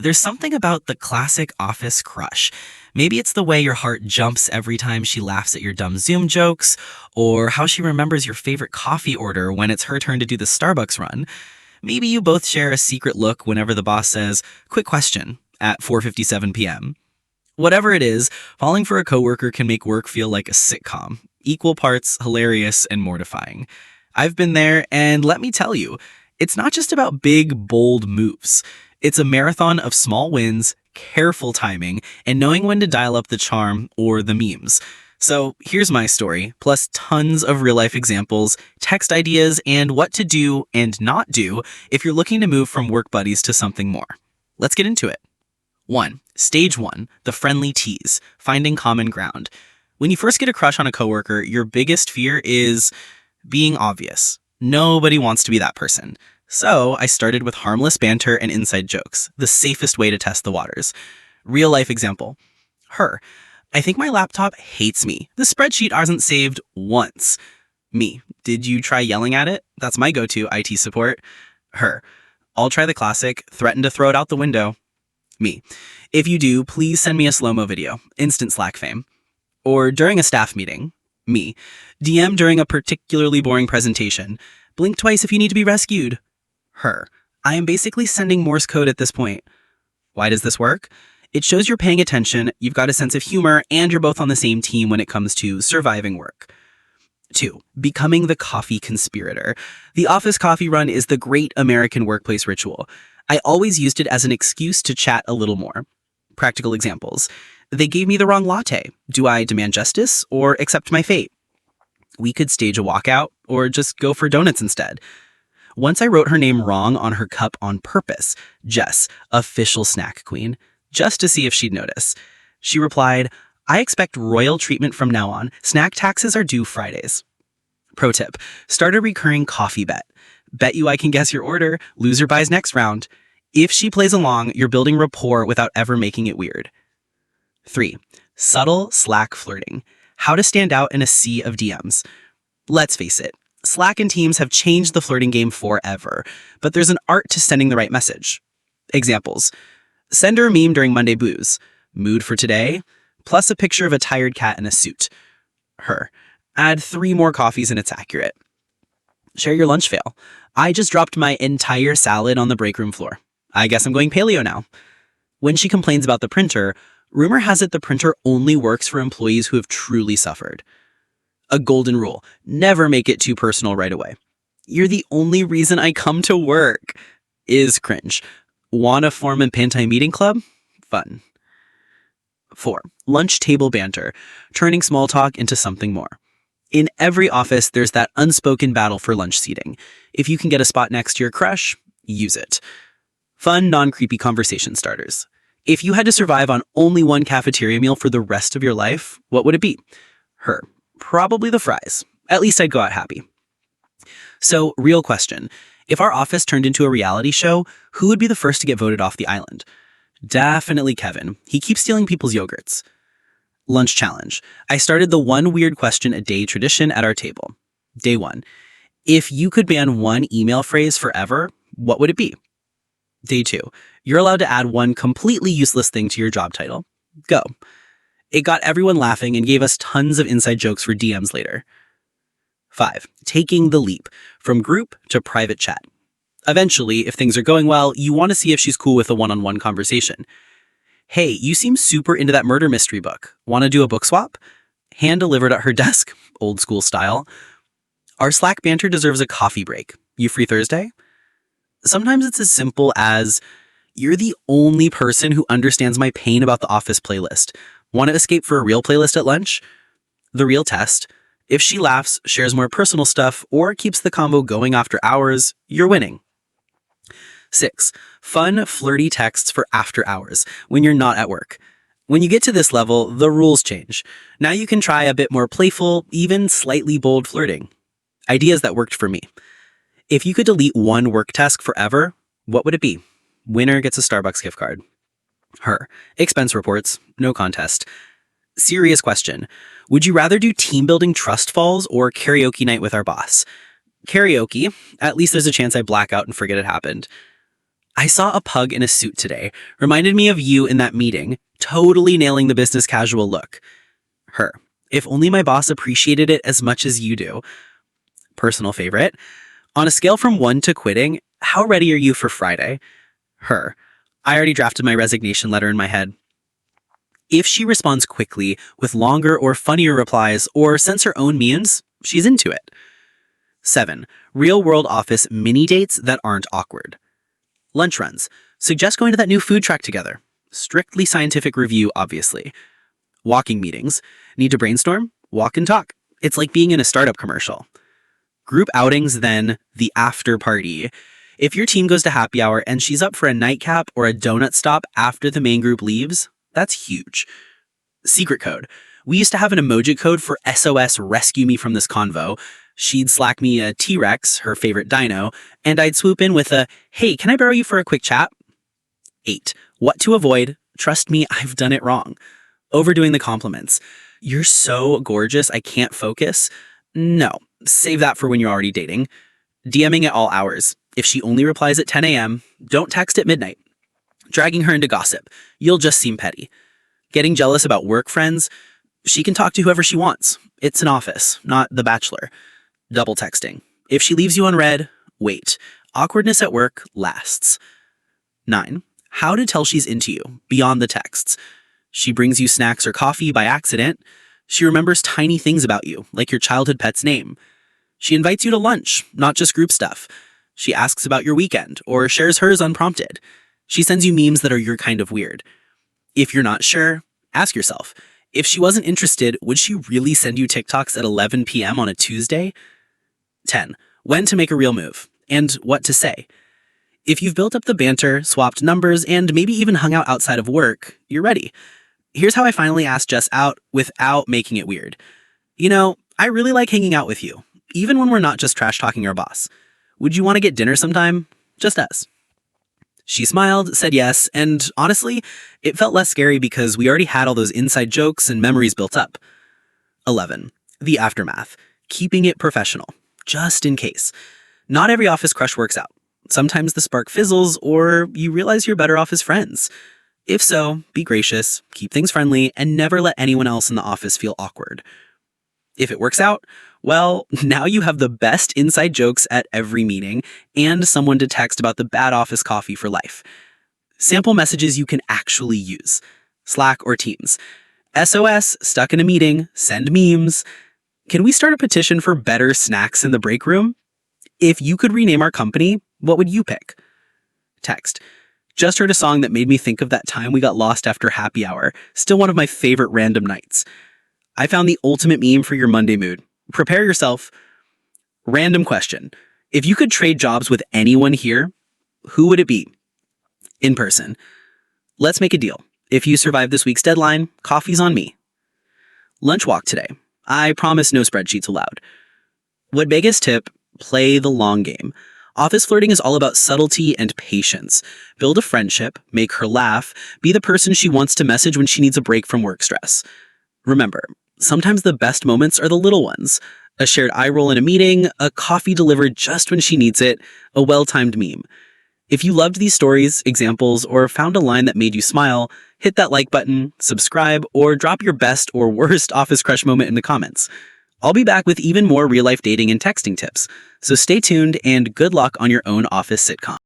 There's something about the classic office crush. Maybe it's the way your heart jumps every time she laughs at your dumb Zoom jokes, or how she remembers your favorite coffee order when it's her turn to do the Starbucks run. Maybe you both share a secret look whenever the boss says, "Quick question," at 4:57 p.m. Whatever it is, falling for a coworker can make work feel like a sitcom, equal parts hilarious and mortifying. I've been there, and let me tell you, it's not just about big, bold moves. It's a marathon of small wins, careful timing, and knowing when to dial up the charm or the memes. So here's my story, plus tons of real-life examples, text ideas, and what to do and not do if you're looking to move from work buddies to something more. Let's get into it. 1. Stage 1, the friendly tease, finding common ground. When you first get a crush on a coworker, your biggest fear is being obvious. Nobody wants to be that person. So I started with harmless banter and inside jokes, the safest way to test the waters. Real life example. Her. I think my laptop hates me. The spreadsheet hasn't saved once. Me. Did you try yelling at it? That's my go-to IT support. Her. I'll try the classic, threaten to throw it out the window. Me. If you do, please send me a slow-mo video. Instant Slack fame. Or during a staff meeting. Me. DM during a particularly boring presentation. Blink twice if you need to be rescued. Her. I am basically sending Morse code at this point. Why does this work? It shows you're paying attention, you've got a sense of humor, and you're both on the same team when it comes to surviving work. 2. Becoming the coffee conspirator. The office coffee run is the great American workplace ritual. I always used it as an excuse to chat a little more. Practical examples. They gave me the wrong latte. Do I demand justice or accept my fate? We could stage a walkout or just go for donuts instead. Once I wrote her name wrong on her cup on purpose, Jess, official snack queen, just to see if she'd notice. She replied, I expect royal treatment from now on. Snack taxes are due Fridays. Pro tip, start a recurring coffee bet. Bet you I can guess your order, loser buys next round. If she plays along, you're building rapport without ever making it weird. 3. Subtle Slack flirting. How to stand out in a sea of DMs. Let's face it, Slack and Teams have changed the flirting game forever, but there's an art to sending the right message. Examples. Send her a meme during Monday booze. Mood for today? Plus a picture of a tired cat in a suit. Her. Add 3 more coffees and it's accurate. Share your lunch fail. I just dropped my entire salad on the break room floor. I guess I'm going paleo now. When she complains about the printer, rumor has it the printer only works for employees who have truly suffered. A golden rule, never make it too personal right away. You're the only reason I come to work. Is cringe. Wanna form a Pantai meeting club? Fun. 4. Lunch table banter, turning small talk into something more. In every office, there's that unspoken battle for lunch seating. If you can get a spot next to your crush, use it. Fun, non-creepy conversation starters. If you had to survive on only one cafeteria meal for the rest of your life, what would it be? Her. Probably the fries. At least I'd go out happy. So, real question. If our office turned into a reality show, who would be the first to get voted off the island? Definitely Kevin. He keeps stealing people's yogurts. Lunch challenge. I started the one weird question a day tradition at our table. Day 1. If you could ban one email phrase forever, what would it be? Day 2. You're allowed to add one completely useless thing to your job title. Go. It got everyone laughing and gave us tons of inside jokes for DMs later. 5. Taking the leap, from group to private chat. Eventually, if things are going well, you want to see if she's cool with a one-on-one conversation. Hey, you seem super into that murder mystery book. Want to do a book swap? Hand delivered at her desk, old school style. Our Slack banter deserves a coffee break. You free Thursday? Sometimes it's as simple as, you're the only person who understands my pain about the Office playlist. Want to escape for a real playlist at lunch? The real test. If she laughs, shares more personal stuff, or keeps the combo going after hours, you're winning. 6. Fun, flirty texts for after hours, when you're not at work. When you get to this level, the rules change. Now you can try a bit more playful, even slightly bold flirting. Ideas that worked for me. If you could delete one work task forever, what would it be? Winner gets a Starbucks gift card. Her. Expense reports. No contest. Serious question. Would you rather do team building trust falls or karaoke night with our boss? Karaoke. At least there's a chance I black out and forget it happened. I saw a pug in a suit today. Reminded me of you in that meeting. Totally nailing the business casual look. Her. If only my boss appreciated it as much as you do. Personal favorite. On a scale from 1 to quitting, how ready are you for Friday? Her. I already drafted my resignation letter in my head. If she responds quickly, with longer or funnier replies, or sends her own memes, she's into it. 7. Real-world office mini-dates that aren't awkward. Lunch runs. Suggest going to that new food truck together. Strictly scientific review, obviously. Walking meetings. Need to brainstorm? Walk and talk. It's like being in a startup commercial. Group outings, then the after party. If your team goes to happy hour and she's up for a nightcap or a donut stop after the main group leaves, that's huge. Secret code. We used to have an emoji code for SOS rescue me from this convo. She'd Slack me a T-Rex, her favorite dino, and I'd swoop in with a, hey, can I borrow you for a quick chat? 8. What to avoid. Trust me, I've done it wrong. Overdoing the compliments. You're so gorgeous, I can't focus. No, save that for when you're already dating. DMing at all hours. If she only replies at 10 a.m., don't text at midnight. Dragging her into gossip. You'll just seem petty. Getting jealous about work friends. She can talk to whoever she wants. It's an office, not The Bachelor. Double texting. If she leaves you unread, wait. Awkwardness at work lasts. 9. How to tell she's into you, beyond the texts. She brings you snacks or coffee by accident. She remembers tiny things about you, like your childhood pet's name. She invites you to lunch, not just group stuff. She asks about your weekend, or shares hers unprompted. She sends you memes that are your kind of weird. If you're not sure, ask yourself, if she wasn't interested, would she really send you TikToks at 11 p.m. on a Tuesday? 10. When to make a real move, and what to say. If you've built up the banter, swapped numbers, and maybe even hung out outside of work, you're ready. Here's how I finally asked Jess out without making it weird. You know, I really like hanging out with you, even when we're not just trash-talking our boss. Would you want to get dinner sometime? Just us. She smiled, said yes, and honestly, it felt less scary because we already had all those inside jokes and memories built up. 11. The aftermath. Keeping it professional. Just in case. Not every office crush works out. Sometimes the spark fizzles, or you realize you're better off as friends. If so, be gracious, keep things friendly, and never let anyone else in the office feel awkward. If it works out, well, now you have the best inside jokes at every meeting and someone to text about the bad office coffee for life. Sample messages you can actually use. Slack or Teams. SOS, stuck in a meeting, send memes. Can we start a petition for better snacks in the break room? If you could rename our company, what would you pick? Text. Just heard a song that made me think of that time we got lost after happy hour. Still one of my favorite random nights. I found the ultimate meme for your Monday mood. Prepare yourself. Random question. If you could trade jobs with anyone here, who would it be? In person. Let's make a deal. If you survive this week's deadline, coffee's on me. Lunch walk today. I promise no spreadsheets allowed. What biggest tip? Play the long game. Office flirting is all about subtlety and patience. Build a friendship, make her laugh, be the person she wants to message when she needs a break from work stress. Remember, sometimes the best moments are the little ones. A shared eye roll in a meeting, a coffee delivered just when she needs it, a well-timed meme. If you loved these stories, examples, or found a line that made you smile, hit that like button, subscribe, or drop your best or worst office crush moment in the comments. I'll be back with even more real-life dating and texting tips, so stay tuned and good luck on your own office sitcom.